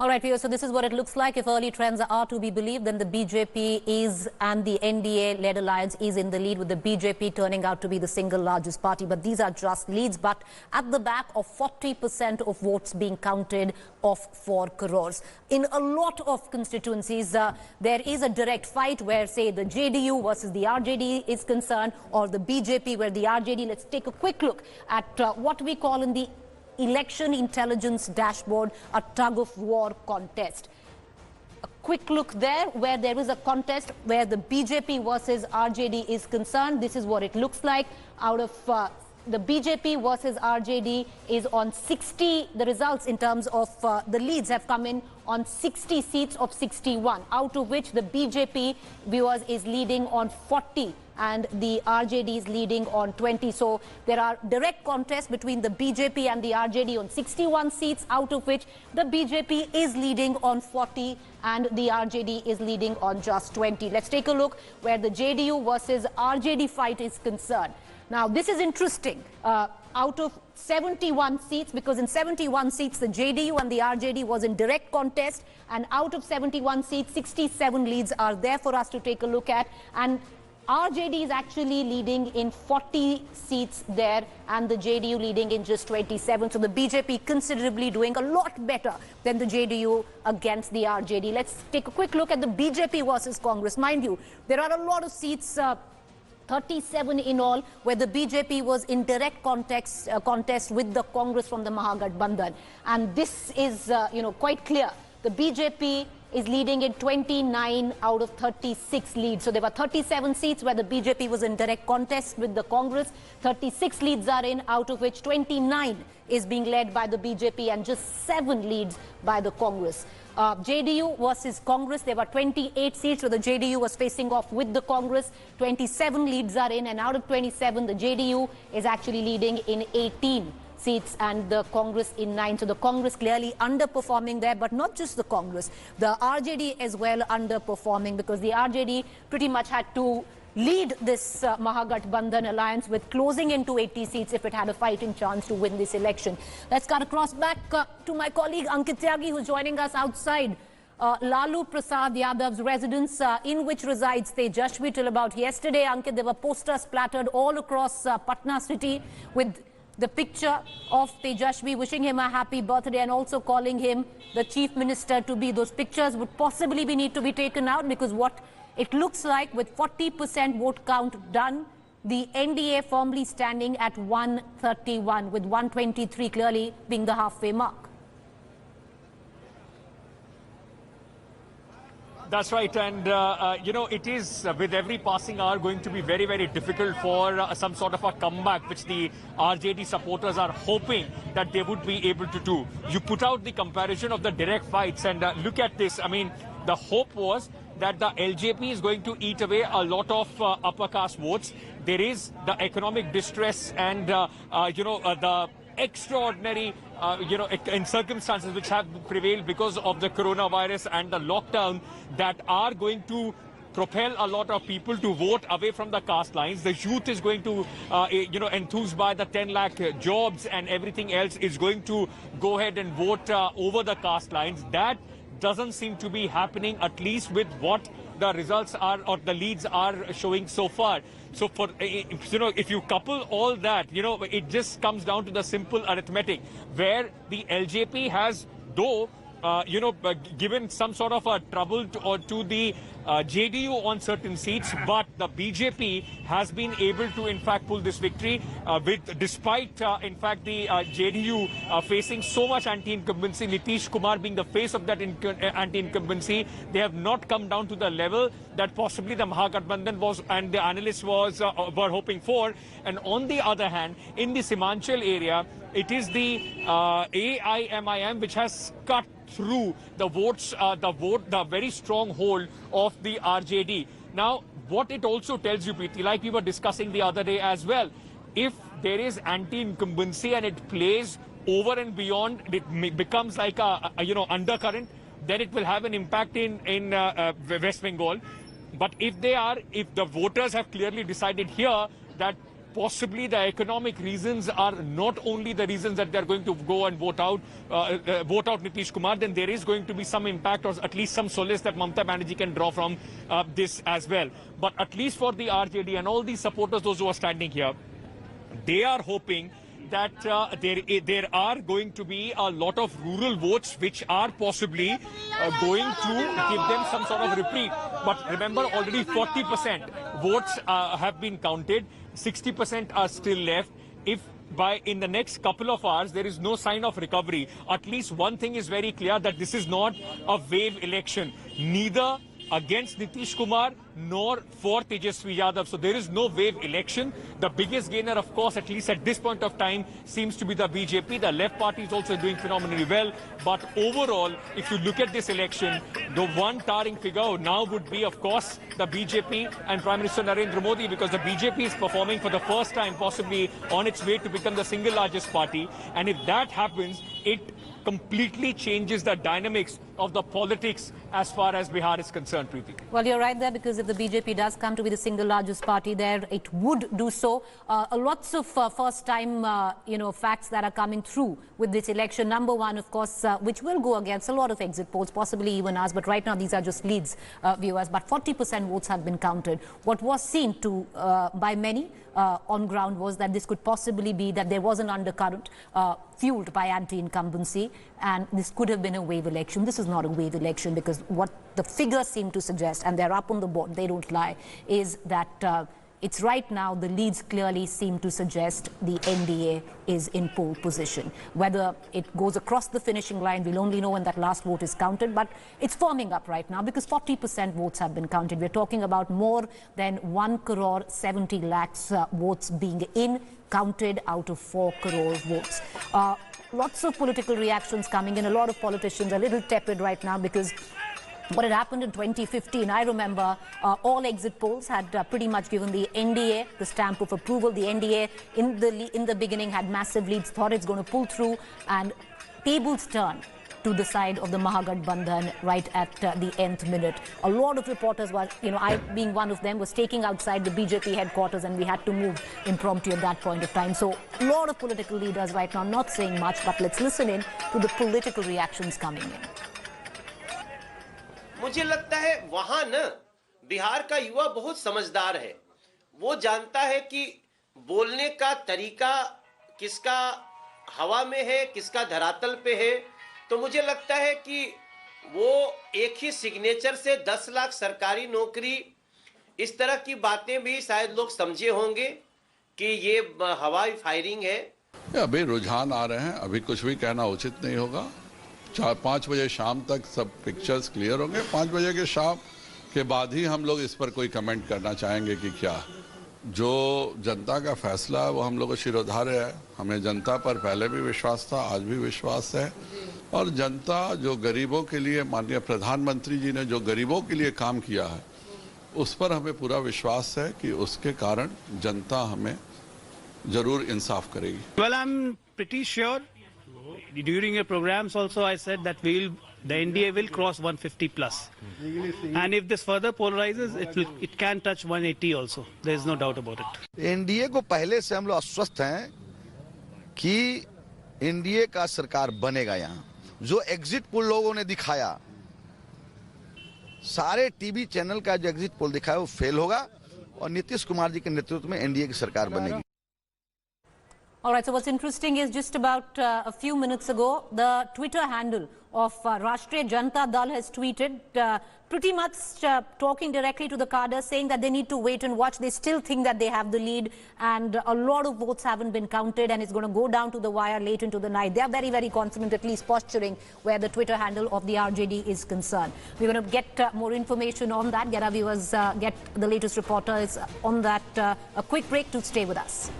All right, Pio, so this is what it looks like. If early trends are to be believed, then the BJP is and the NDA-led alliance is in the lead, with the BJP turning out to be the single largest party. But these are just leads. But at the back of 40% of votes being counted of 4 crores. In a lot of constituencies, there is a direct fight where, say, the JDU versus the RJD is concerned, or the BJP where the RJD. Let's take a quick look at what we call in the election intelligence dashboard a tug-of-war contest. A quick look there, where there is a contest where the BJP versus RJD is concerned. This is what it looks like. Out of the BJP versus RJD is on 60. The results in terms of the leads have come in on 60 seats of 61, out of which the BJP, viewers, is leading on 40 and the RJD is leading on 20. So there are direct contests between the BJP and the RJD on 61 seats, out of which the BJP is leading on 40 and the RJD is leading on just 20. Let's take a look where the JDU versus RJD fight is concerned. Now, this is interesting. Out of 71 seats, because in 71 seats, the JDU and the RJD was in direct contest, and out of 71 seats, 67 leads are there for us to take a look at. And RJD is actually leading in 40 seats there, and the JDU leading in just 27. So the BJP considerably doing a lot better than the JDU against the RJD. Let's take a quick look at the BJP versus Congress. Mind you, there are a lot of seats, 37 in all, where the BJP was in direct contest with the Congress from the Mahagathbandhan. And this is, quite clear. The BJP is leading in 29 out of 36 leads. So there were 37 seats where the BJP was in direct contest with the Congress. 36 leads are in, out of which 29 is being led by the BJP and just 7 leads by the Congress. JDU versus Congress, there were 28 seats where the JDU was facing off with the Congress. 27 leads are in, and out of 27, the JDU is actually leading in 18 seats and the Congress in 9. So the Congress clearly underperforming there, but not just the Congress. The RJD as well underperforming, because the RJD pretty much had to lead this Mahagathbandhan alliance with closing into 80 seats if it had a fighting chance to win this election. Let's cut across back to my colleague Ankit Tyagi, who's joining us outside Lalu Prasad Yadav's residence, in which resides Tejashwi. Till about yesterday, Ankit, there were posters splattered all across Patna city with the picture of Tejashwi, wishing him a happy birthday and also calling him the chief minister to be. Those pictures would possibly need to be taken out, because what it looks like, with 40% vote count done, the NDA firmly standing at 131, with 123 clearly being the halfway mark. That's right, and it is with every passing hour going to be very, very difficult for some sort of a comeback, which the RJD supporters are hoping that they would be able to do. You put out the comparison of the direct fights, and look at this. I mean, the hope was that the LJP is going to eat away a lot of upper caste votes. There is the economic distress and, the extraordinary, in circumstances which have prevailed because of the coronavirus and the lockdown, that are going to propel a lot of people to vote away from the caste lines. The youth is going to, enthused by the 10 lakh jobs and everything else, is going to go ahead and vote over the caste lines. That doesn't seem to be happening, at least with what the results are or the leads are showing so far. So for, if you couple all that, it just comes down to the simple arithmetic, where the LJP has, though, given some sort of a trouble to the JDU on certain seats, but the BJP has been able to, in fact, pull this victory despite, in fact, the JDU facing so much anti-incumbency. Nitish Kumar being the face of that anti-incumbency, they have not come down to the level that possibly the Mahagathbandhan was and the analysts were hoping for. And on the other hand, in the Simanchal area, it is the AIMIM which has cut through the votes, the very strong hold of the RJD. Now, what it also tells you, Preeti, like we were discussing the other day as well, if there is anti-incumbency and it plays over and beyond, it becomes like a undercurrent, then it will have an impact in West Bengal. But if the voters have clearly decided here that possibly the economic reasons are not only the reasons that they're going to go and vote out Nitish Kumar, then there is going to be some impact or at least some solace that Mamata Banerjee can draw from this as well. But at least for the RJD and all these supporters, those who are standing here, they are hoping that there are going to be a lot of rural votes which are possibly going to give them some sort of reprieve. But remember, already 40% votes have been counted, 60% are still left. If in the next couple of hours there is no sign of recovery, at least one thing is very clear, that this is not a wave election, neither against Nitish Kumar nor for Tejasvi Yadav. So there is no wave election. The biggest gainer, of course, at least at this point of time, seems to be the BJP. The left party is also doing phenomenally well. But overall, if you look at this election, the one towering figure now would be, of course, the BJP and Prime Minister Narendra Modi, because the BJP is performing for the first time, possibly on its way to become the single largest party. And if that happens, it completely changes the dynamics of the politics as far as Bihar is concerned, Preeti. Well, you're right there, because if the BJP does come to be the single largest party there, it would do so. Lots of first-time, facts that are coming through with this election. Number one, of course, which will go against a lot of exit polls, possibly even us, but right now these are just leads, viewers. But 40% votes have been counted. What was seen to by many on ground was that this could possibly be that there was an undercurrent fueled by anti-incumbency, and this could have been a wave election. This is not a wave election, because what the figures seem to suggest, and they're up on the board, they don't lie, is that it's right now the leads clearly seem to suggest the NDA is in pole position. Whether it goes across the finishing line, we'll only know when that last vote is counted, but it's forming up right now because 40% votes have been counted. We're talking about more than 1 crore 70 lakhs votes being counted out of 4 crore votes. Lots of political reactions coming in. A lot of politicians are a little tepid right now, because what had happened in 2015, I remember all exit polls had pretty much given the NDA the stamp of approval. The NDA in the beginning had massive leads, thought it's going to pull through, and tables turned to the side of the Mahagathbandhan right at the nth minute. A lot of reporters were, I being one of them, was taking outside the BJP headquarters, and we had to move impromptu at that point of time. So a lot of political leaders right now not saying much, but let's listen in to the political reactions coming in. मुझे लगता है वहां न बिहार का युवा बहुत समझदार है। वो जानता है कि बोलने का तरीका किसका हवा में है, किसका धरातल पे है। तो मुझे लगता है कि वो एक ही सिग्नेचर से 10 लाख सरकारी नौकरी, इस तरह की बातें भी शायद लोग समझे होंगे कि ये हवाई फायरिंग है। अभी रुझान आ रहे हैं, अभी कुछ भी कहना उचित नहीं होगा। 4-5 बजे शाम तक सब पिक्चर्स क्लियर होंगे। 5 बजे के शाम के बाद ही हम लोग इस पर कोई कमेंट करना चाहेंगे कि क्या जो जनता का फैसला है वो हम लोग को शिरोधार्य है। हमें जनता पर पहले भी विश्वास था, आज भी विश्वास है, और जनता जो गरीबों के लिए, माननीय प्रधानमंत्री जी ने जो गरीबों के लिए काम किया है, उस पर हमें पूरा विश्वास है कि उसके कारण जनता हमें जरूर इंसाफ करेगी। Well, I'm pretty sure. During your programs also I said that the NDA will cross 150 plus. And if this further polarizes, it can touch 180 also. There is no doubt about it. NDA को पहले से हम लोग आश्वस्त हैं कि NDA का सरकार बनेगा। यहाँ जो एग्जिट पोल लोगों ने दिखाया, सारे टीवी चैनल का जो एग्जिट पोल दिखाया वो फेल होगा, और नीतीश कुमार जी के नेतृत्व में NDA की सरकार बनेगी। All right, so what's interesting is just about a few minutes ago, the Twitter handle of Rashtriya Janata Dal has tweeted pretty much talking directly to the cadres, saying that they need to wait and watch. They still think that they have the lead, and a lot of votes haven't been counted, and it's going to go down to the wire late into the night. They are very, very confident, at least posturing where the Twitter handle of the RJD is concerned. We're going to get more information on that, get our viewers, get the latest reporters on that. A quick break to stay with us.